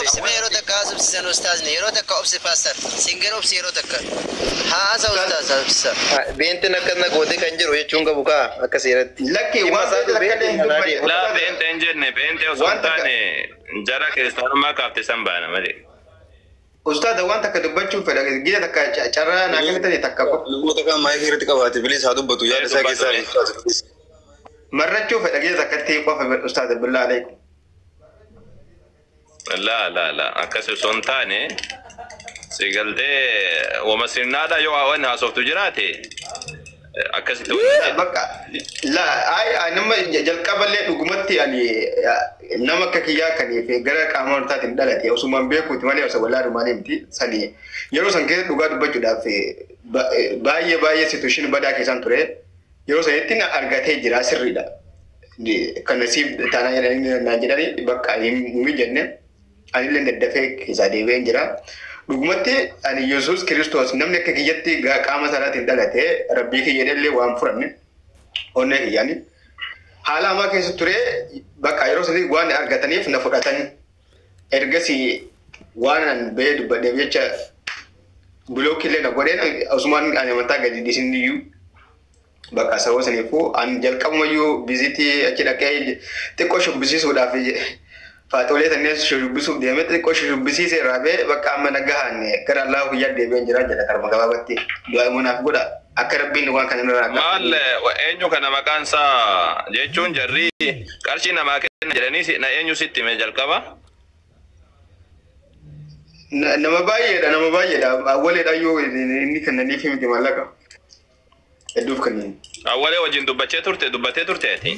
اسمه يروت كاسب سن أستاذ يروت كأبس فاسر سينجر أبس يروت ك هذا أستاذ أبس بنتنا كنا قودي كنجر ويشونغ بوكا أكسيرت لكن لا بنت انجرني بنت وسلطاني جرى كريستيانو ما كافت سنبانا مالي أستاذ وانت كدبتشو في الجيل تك شرنا ناكل تاني تكابو الموضوع ما يصير تكابات بليز هذا بتو يا ساكي ساكي مرة تشوف الجيل تكتي قف أستاذ بالله عليكم لا أكسر سلطاني سيقلدي ومسيرنا دا يو أوانها صوت جراتي أكسر بقى لا أي نما جل قبل لقمتي يعني نما ككيا كني في غير كامون تاتين دلتي أو سمان بيكو تمالي أو سوالله رماني متي سني يرو سانكير لغات بجودا في باي سيتوشين بدا كيسان توري يرو سيتنا أرغاتي جرا سريدا كنسيب تانا يعني ناجراني بقى مي جنة أنا لين دفع كيسادي وين جرا لقمتي أنا يسوع كريستوس نمني كجيتي كاما سالات دلته ربي كيجدل وام فرن هونه يعني حالا ما كيس تري بقى يروس دي وان أرجعتني في نفقتني إرجسي وان بيد بدبيتش بلوك اللي نقولين أسمان أنا متى قاعد ديسنيو بقى سووا سنيفو أن جل كم يو بيزيتي أكيد أكيد تكوش بيزيس ودا في فاتولي تنيس شو بيسوب ديامتري كوش شو بيسيس رابع بقى أما نجاهني كر الله هو يد ديبين جرا جل كر مقابلتي دعاء منافقودا أكرب بين وان كان نرى مال وإنجو كنا مكان سا جيشون جري كارشينا مكان جراني نا إنجو ستي مجال كبا nama baay'ee da awwalee daayoo inni kan nani fi miti mallaqa hedduuf kan awwalee wajin dubbatee turte ati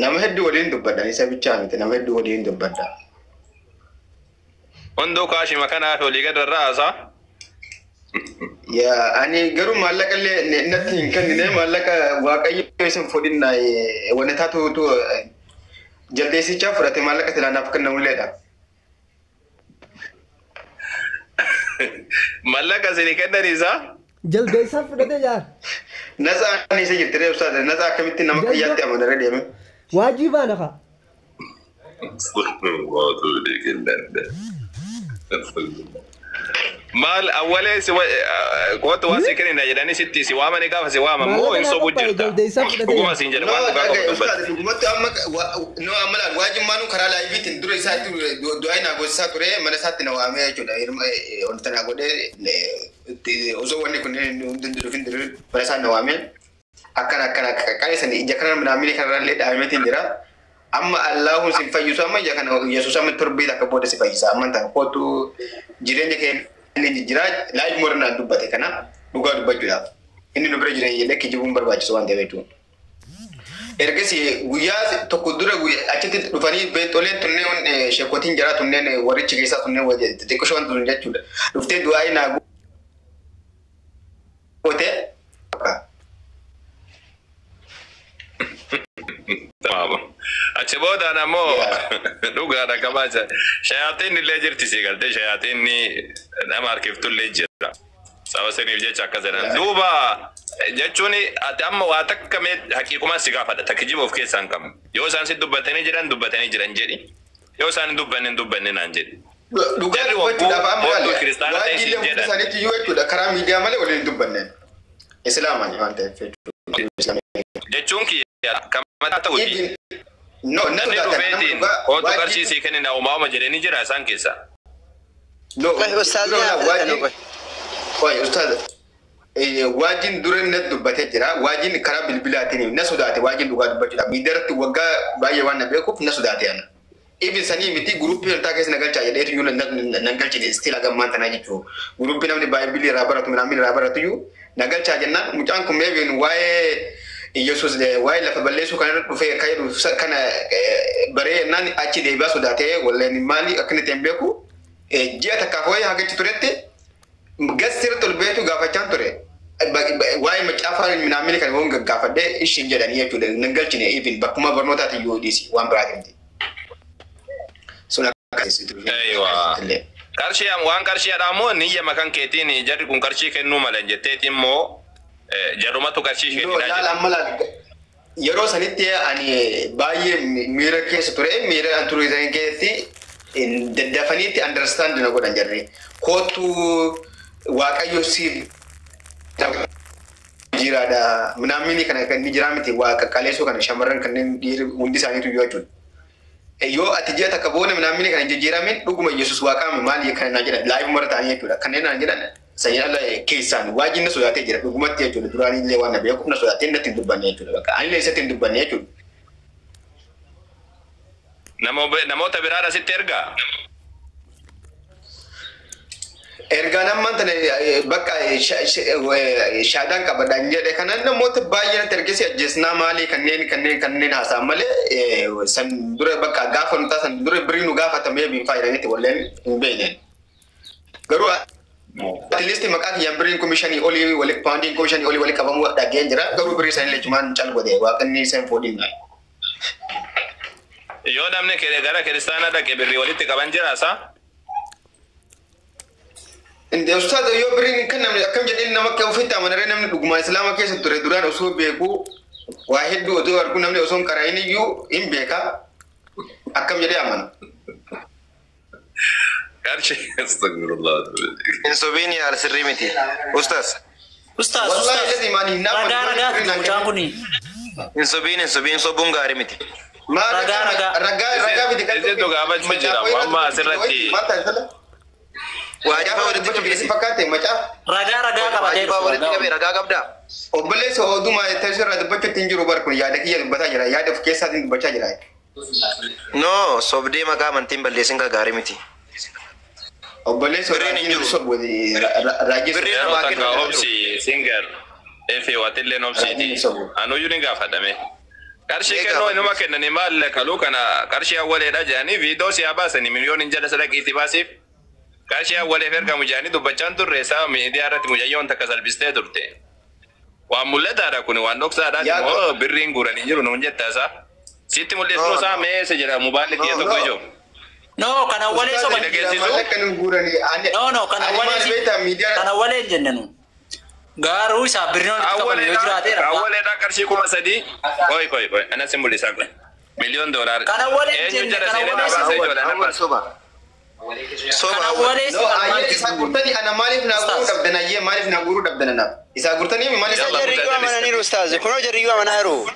nama hedduu waliin dubbadha isa bichaa miti nama hedduu waliin dubbadha hunduu kaashi makana fi olii gad raasa ya ani garuu maallaqa illee natti hin kennine maallaqa waaqayyo isin fudhinna wani taatu jaldeessichaa fudhate maallaqa tilaanaaf kennamulleedha مالك أزيني كنا نيزا جلد يسافر فدي جار نزع نيزا جتري أستاذ نزع كميتي نمك ياتي أمانة ردي أمي واجب أنا خا مال أولي سوى قوت واسي كني نجداني ستي سوى ما نقاف سوى ما مو ينصبوا جرتا حكومة سينجر ما أستاذ حكومة أمك نو أملا واجب ما نو كرالا يبيتين دري ساتي دوائنا غوسا تري من ساتي نوامي جودا أنتنا غودة أوزو واني كني ندندرو فين برسان نوامي أكنا كاي سني إذا كنا من أمريكا كنا ليد أمريكا جرا أما الله سيفايسا ما إذا كنا يسوع من تربية كبودة سيفايسا أما أنت كوتو جيراني كن ini jirat laaj mo na dubbate kana duga dubba jula inni no brejina yele ki jibum barba ci wande wetu ergesi guya to kudura guya acete dufani be tole tunne on shekotin jara tunne ne wari ci gesa tunne waje te ko shon tunne jula dufte duai na gote tamam أتبود أنا مو لوجا أنا كمان شياطين اللي جرت سيقال ده شياطين أنا ما أعرف تقول جرا سوا سني بيجي شاكا زنا دوبا جاتوني أتأمل واتك كم حقيقة ما سيقافة تكجيب وفكي سانكم يوسان سيد دوبتني جران جري يوسان دوبني نانجري دوغا وجود كريستيانو تيجي جدا ساني تيجي وجود كرام ميديا ماله ولا دوبني إسلام يعني أنت جاتونكي كم تاوتي no nani rufetin ko to karshi sai kane na umma majere ni jira san kesa no ustaz ya koy ustaz wajin duran na dubbate jira wajin kara bilbilatini na sudate wajin duga dubbate mi darti waga baye wannan be ko na sudate yana even sani miti group ta kai na galcha ya dai yuna nan galchi ne still aga manta na jicho group na ni baye bili rabaratu na min rabaratu yu na galcha janna mu can ku mebe waye Yesus de wai la faballe su kan rufe kai du kana bare nan aci de ba su date wala ni mali akne tembe ku jiya ta kafoy haga ci turette gassir tul betu ga fa chantore wai ma chafa ni na mili kan won ga fa de ishin jada ni yato de nangal ci ne even ba kuma barnota ta yodi si wan bratin di suna kai su aiwa karshe am wan karshe da mo ni ya makan ketini jari kun karshe ken no malanje tetin mo jaruma to karshe shi لا لا ملا yeroo sanitti ani baay'ee miira keessa ture miira anturizan keessatti daddafaniitti understand na godhan jarri kootu waaqayyo siif jiraadha minamini kana kan jira miti waaqa kaleessu kana shamarran kanneen hundi isaaniitu yoo jechuudha. Yoo ati ji'a takka boona minamini kana jijjiiramin dhuguma Yesuus waaqaame maal kana na jedha live marataanii jechuudha. Kanneen naan jedhan sayyala keessaan waajjinni sodaatee jira dhugumatti jechuudha. Duraan illee waan nabi yakubna sodaatee natti hin dubbanne jechuudha. Bakka ani illee isatti hin dubbanne jechuudha. Namoota biraadha sitti ergaa. Ergaan ammaan tana bakka shaadaan qabadhaan jedhe kanan namoota baay'eenatti ergesi ajjeesnaa maalii kanneen haasa'an malee san dura bakka gaafa nutaa san dura birii nu gaafatamee biin faayidanitti walleen hin beekne. Garuu at least maqaa kiyyaan biriin komishanii olii wali paandiin komishanii olii wali qabamuu dhageen jira garuu birii isaanii lechumaan calqode waaqanni isaan foodin naay. Yoo namni gara kiristaanaa dhaqe birrii walitti qaban jiraasaa? Inde ustaad yo bring kan namni akkam jedhin nama akka ofitti amanare namni dhuguma islaama keessa ture duraan osoo beeku waa hedduu odoo argu namni osoo hin qara'in iyyuu hin beeka akkam jedhee amana. Qarshii astagfirullah. Insobini al sirri miti. Ustaz. Wallahi lazi mani nama mucaan kuni. Insobini sobuun gaarii miti. Ragaa biti kan Ejjeetu gaafachuu jira amma asirratti. Wajiba walitti qabee fakkaate macaa. Ragaa qabatee walitti qabee ragaa qabda. Obboleessa oduma taasisa dubbachuutti hin jiru barkun yaada kiyya dubbataa jira yaada of keessaatiin dubbachaa jira. No sobdee maqaa amantiin balleessin gaarii miti. Obboleessa Birriin hin jiru. raajii Yeroo takka obsi singer efe watilleen obsiiti. Anuyyuu ni gaafadhame. Qarshii kennoo inuma kennanii maal kaluu kana qarshii awwaleedha jedhanii viidiyoo siyaa baasanii miliyooniin jala sadaqiitti baasiif. Qarshii awwalee erga mujaanii dubbachaan turre isaa miidiyaa irratti mujayyoon takka salphistee turte. Waan mul'ataadha kun waan dhoksaadha immoo birriin guuranii jiru nuun jetta isaa. Sitti mul'isuu isaa meesa jedha mubaalli kiyya tokko ijoo. No, kana walee soba. No, kana walee jenne nu. Garuu isaa birriin awwalee awwaleedha qarshii 1000. Koi ana si mul'isaa kun. $1,000,000. Kana walee jenne kana walee soba. Kana walee isa gurtani ana maaliif na guru dabdana ye maaliif na guru dabdana na isa gurtani mi maaliif jarriyu amanani ustaz kuno jarriyu amanaru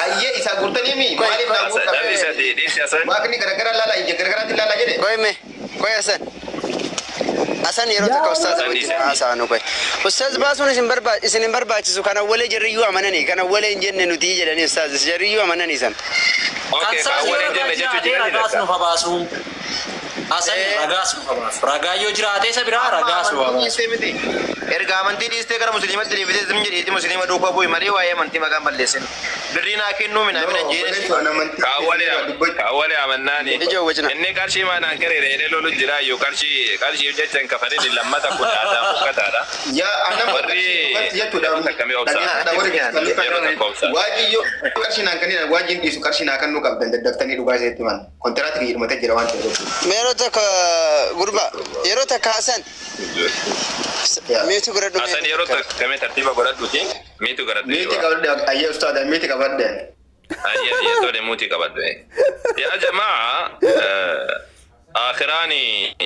ayye isa gurtani mi maaliif na guru dabdana waaqni garagara lala ije garagara lala jede koy asan yeroo takka ustaz asaanu koy ustaz baasuun isin barbaachisu kana walee jarriyu amanani kana walee hin jenne nuti jedhani ustaz jarriyu amanani san Okay, awwalee jenne jechuun jira. Asan ragas ragayo jiraate sabira ragas Erga amantii dhiistee gara musliimatti deebitee zim jedheeti musliima duukaa bu'i malee waa'ee amantii maqaan balleessin. Birrii naa kennuu mina jeeres. Kaawwalee amannaani. Inni qarshii maanaan kareere jedhee lolu jira yoo qarshii jechaan kafalee lammata kun aadaa uffataadha. yaa ana Yeroo takkamee obsaa. waajiyyo qarshii naan kanneen waajiin dhiisu qarshii naa kannuu qabdan daddaftanii dhugaa iseetti man kontiraatti hidhumata jira waan ta'eef. yeroo takka gurba yeroo takka hasan miitu godhadhu Hasan yeroo takkamee tartiiba godhadhuuti. Miitu godhadhu. Miti qabadde ayyee ustaada miti qabadde. Ayyee tole muutii qabadhu. Yaa jamaa آخراني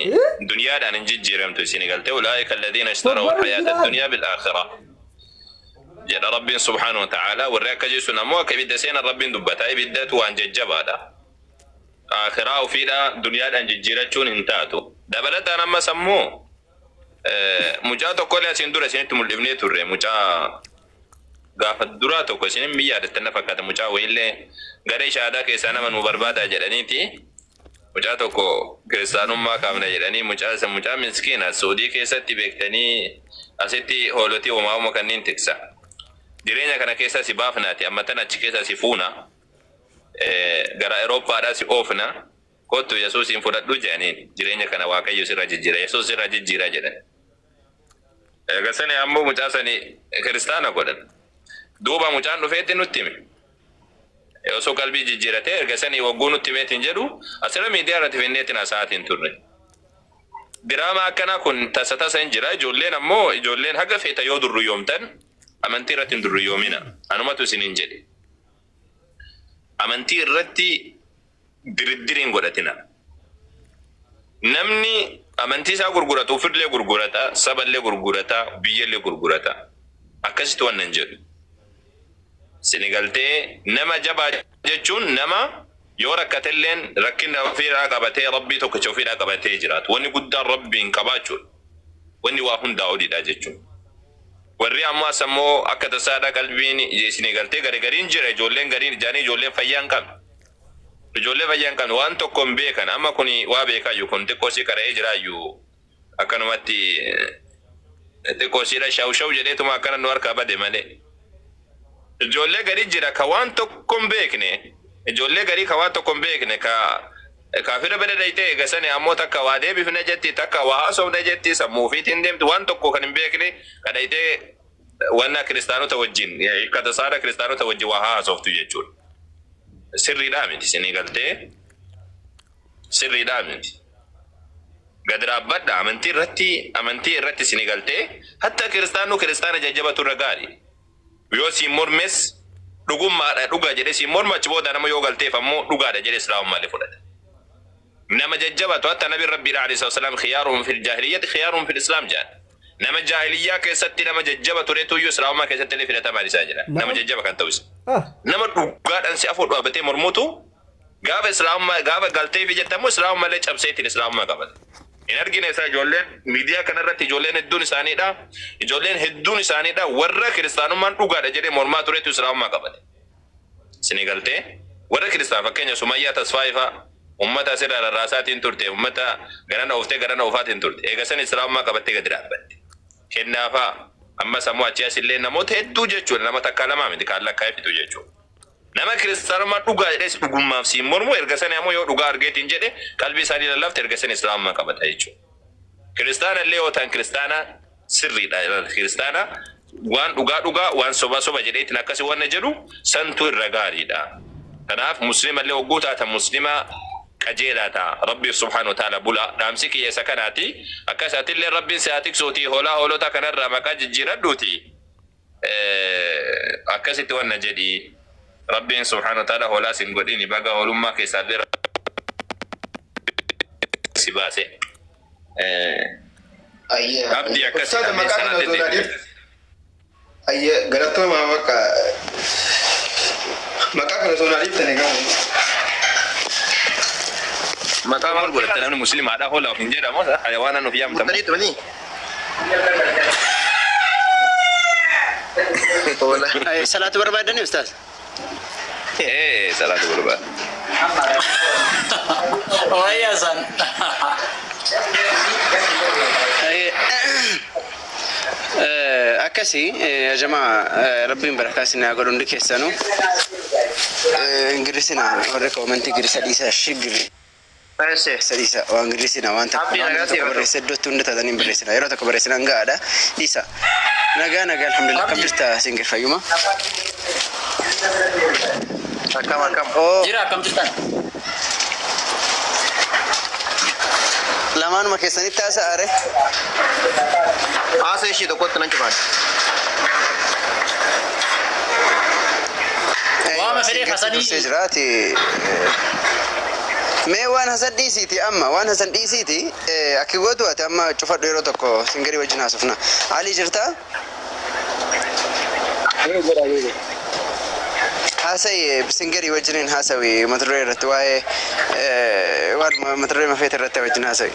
دنيا دان نجيرم تو سينغال أولئك الذين اشتروا الحياة الدنيا بالآخرة. جل رب سبحانه وتعالى والرياك جيسونا موك بدسين الرب دبتا بدات وان ججبادا. آخرة وفيدا دنيا دان جيرتشون انتاتو. دبلت أنا ما سمو مجاتو كل سندورة سنتم الابنية ترى مجا غاف الدراتو كسين مياد التنفكات مجا ويلي غريش هذا كيسانا من مبربادا جلانيتي. Mucaa tokko kiristaanummaa kaafna jedhanii mucaa miskiina Saudii keessatti beektanii asitti hoolotii uumamaa kanneen tiksa. Jireenya kana keessa si baafnaati amma tan achi keessa si fuuna. Gara Awurooppaadhaa si oofna. Kottu Yesuusiin fudhadhu jedhaniin jireenya kana Waaqayyo sirra jijjiira. Yesuus sirra jijjiira jedhan. Eegasanii ammoo mucaa sanii kiristaana godhan. Duuba mucaan dhufeetti nutti hime. Osoo qalbii jijjiiratee erga sanii wagguu nutti meetiin jedhu asirra miidiyaa irratti finneetiin haasa'aatiin turre. Diraamaa akkanaa kun tasa hin jira. Ijoolleen ammoo ijoolleen haga feeta yoo durruyyoomtan amantii irratti hin durruyyoomina. Anumatu isiniin jedhe. amantii irratti diriddiriin godhatina. Namni amantii isaa gurguratu ofillee gurgurata, saballee gurgurata, biyyallee gurgurata. Akkasitti waan nan jedhu. Sinigaltee nama jabaa jechuun nama yoo rakkatelleen rakkina ofiidhaa qabatee rabbii tokkicha ofiidhaa qabatee jiraatu. Wanni guddaan rabbiin qabaachuudha. Wanni waa hundaa oliidha jechuun. Warri ammoo sammoo akka tasaadha qalbiin sinigaltee gariin jira ijoolleen gariin ijaanii ijoolleen fayyaan qabna. Ijoollee fayyaan qabna waan tokko hin beekan amma kuni waa beekaayyuu kun xiqqoosii qara'ee jiraayyuu akkanumatti xiqqoosiidha shaw jedheetuma akkana nu harkaa bade malee. Ijoollee garii jira ka waan tokko hin beekne ijoollee garii ka waan tokko hin beekne kaafira bada daytee eegasani ammoo takka waa deebifna jetti takka waa haasofna jetti sammuu ofiitiin deemti waan tokko kan hin beekne ka daytee wanna kiristaanota wajjin ka tasaadha kiristaanota wajjin waa haasoftu jechuudha. Sirriidhaa miti sinigaltee sirriidhaa miti. Gad dhaabbadha amantii irratti sinigaltee hatta kiristaana jajjabatu irra gaarii. Yoo si mormes dhugummaadha dhugaa jedhee si morma achi booda nama yoo galteef ammoo dhugaadha jedhee islaamummaa fudhata. Nama jajjabatu hatta nabi rabbii alayhi wasallam khiyaaruhum fil jaahiliyyati khiyaaruhum fil islaam jedhan. Nama jaahiliyyaa keessatti nama jajjabatu reetu iyyuu islaamummaa keessatti illee filatamaa isaa jira. Nama jajjaba kan ta'us. Nama dhugaadhaan si afur dhaabatee mormutu gaafa islaamummaa gaafa galtee fi jettamu islaamummaa illee cabseetiin islaamummaa qabata. In argine isaa ijoolleen miidiyaa kanarratti ijoolleen hedduun isaaniidha warra kiristaanummaan dhugaadha jedhee mormaa turetu islaamummaa qabate. Sinigaltee warra kiristaan fakkeenya Sumayyaa Tasfaayifaa ummata asirraa rarraasaatiin turte ummata garana oftee garana ofaatiin turte eegasan islaamummaa qabattee gadi dhaabbatte. Kennaafaa amma sammuu achi asillee namoota hedduu jechuudha nama takka lamaa miti kaan lakkaa'ee fitu jechuudha. Nama kiristaanummaa dhugaa jedhee dhugummaaf si mormu ergasanii ammoo yoo dhugaa argeetiin jedhe qalbii isaanii lallafte ergasanii islaamummaa qabata jechuudha. Kiristaana illee yoo ta'an kiristaana sirriidha. Kiristaana waan dhugaa waan soba jedheetiin akkasii waan jedhu santu irra gaariidha. Kanaaf muslima illee hogguu taatan muslima qajeelaa ta'a. Rabbi subhaanahu wa ta'ala bula dhaamsi kiyyeessa kanaati. Akkasatti illee rabbiin sa'aatik sootii hoolota kanarraa maqaa jijjiiradhuuti. Akkasitti waan jedhi. Rabbiin subhaanahu wa ta'ala hoolaa sin godhini baga hoolummaa keessaa illee si baase. Abdii akkasii ayye galatoomaa maqaa kana sonaaliif tane gamu maqaa maal godhatte namni musliimaadha hoolaa hin jedhamu hayawaana nuuf yaamtamu. Salaatu barbaadani ustaas. Salaatu barbaada. Wayyaa san. Akkasii ya jamaa rabbiin barakaa sinaa godhu hundi keessanuu ingiriisina warri koomantii girisa dhiisaa shigiri sadiisa waan ingiriisina waan takka barreessa iddootti hunda taatanii barreessina yeroo tokko barreessina gaadha dhiisa nagaa alhamdulillah kam jirta singir fayyuma akkam jira akkam jirtan lamaanuma keessanitti haasa'aare haasa ishii tokkotti nan cufaadha. Waama fedhee hasanii jiraati. Mee waan hasan dhiisiiti amma waan hasan dhiisiiti akki gootu ati amma cufadhu yeroo tokko singirii wajjin haasofna. Alii jirtaa? haasa'e singirii wajjiniin haasawi mata duree irratti waa'ee waan mata duree mafeet irratti wajjin haasawi.